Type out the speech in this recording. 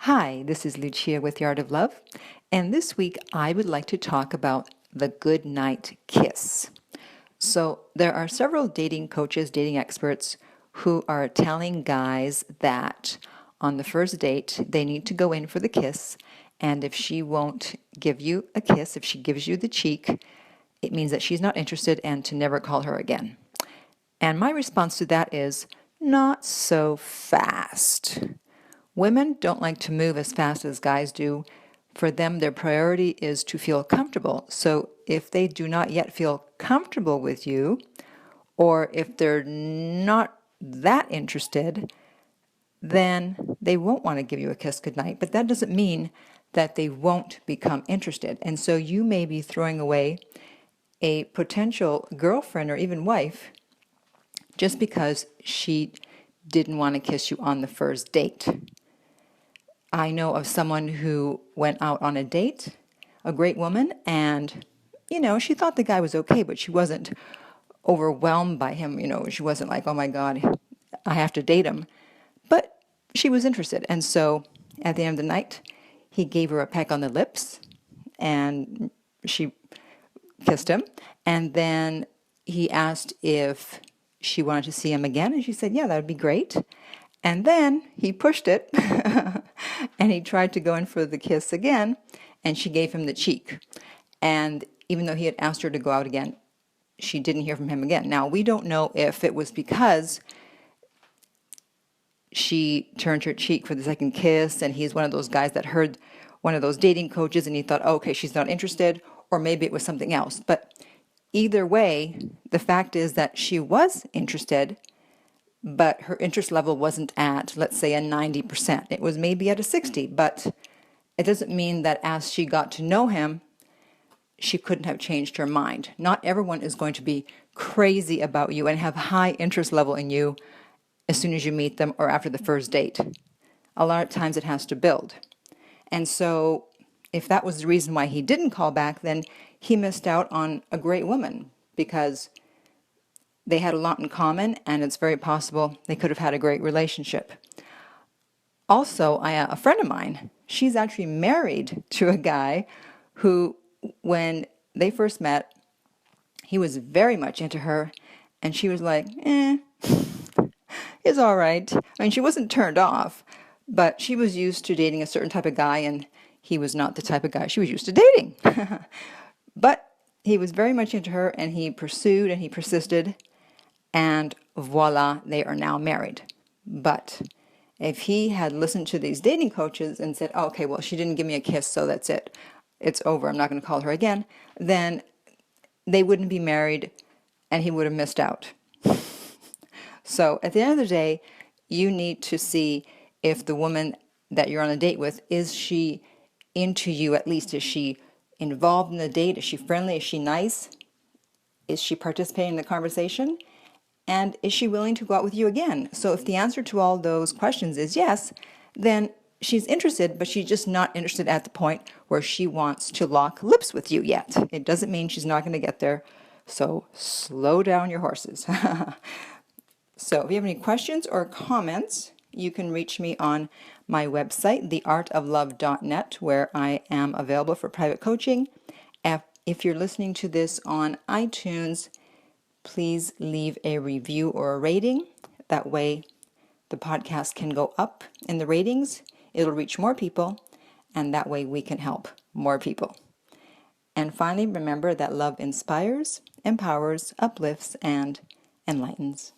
Hi, this is Lucia with The Art of Love, and this week I would like to talk about the Goodnight Kiss. So, there are several dating coaches, dating experts who are telling guys that on the first date they need to go in for the kiss, and if she won't give you a kiss, if she gives you the cheek, it means that she's not interested and to never call her again. And my response to that is, not so fast. Women don't like to move as fast as guys do. For them, their priority is to feel comfortable. So if they do not yet feel comfortable with you, or if they're not that interested, then they won't want to give you a kiss goodnight. But that doesn't mean that they won't become interested. And so you may be throwing away a potential girlfriend or even wife just because she didn't want to kiss you on the first date. I know of someone who went out on a date, a great woman, and, she thought the guy was okay, but she wasn't overwhelmed by him. She wasn't like, oh my God, I have to date him. But she was interested. And so at the end of the night, he gave her a peck on the lips, and she kissed him. And then he asked if she wanted to see him again, and she said, yeah, that would be great. And then he pushed it and he tried to go in for the kiss again, and she gave him the cheek. And even though he had asked her to go out again, she didn't hear from him again. Now, we don't know if it was because she turned her cheek for the second kiss and he's one of those guys that heard one of those dating coaches and he thought, oh, okay, she's not interested, or maybe it was something else. But either way, the fact is that she was interested, but her interest level wasn't at, let's say, a 90%. It was maybe at a 60, but it doesn't mean that as she got to know him, she couldn't have changed her mind. Not everyone is going to be crazy about you and have high interest level in you as soon as you meet them or after the first date. A lot of times it has to build. And so if that was the reason why he didn't call back, then he missed out on a great woman because they had a lot in common, and it's very possible they could have had a great relationship. Also, a friend of mine, she's actually married to a guy who, when they first met, he was very much into her, and she was like, it's all right. I mean, she wasn't turned off, but she was used to dating a certain type of guy, and he was not the type of guy she was used to dating. But he was very much into her, and he pursued and he persisted, and voila, they are now married. But if he had listened to these dating coaches and said, oh, okay, well, she didn't give me a kiss, so that's it. It's over. I'm not going to call her again. Then they wouldn't be married and he would have missed out. So at the end of the day, you need to see if the woman that you're on a date with, is she into you at least? Is she involved in the date? Is she friendly? Is she nice? Is she participating in the conversation? And is she willing to go out with you again? So if the answer to all those questions is yes, then she's interested, but she's just not interested at the point where she wants to lock lips with you yet. It doesn't mean she's not going to get there. So slow down your horses. So if you have any questions or comments, you can reach me on my website, theartoflove.net, where I am available for private coaching. If you're listening to this on iTunes, please leave a review or a rating. That way the podcast can go up in the ratings. It'll reach more people, and that way we can help more people. And finally, remember that love inspires, empowers, uplifts, and enlightens.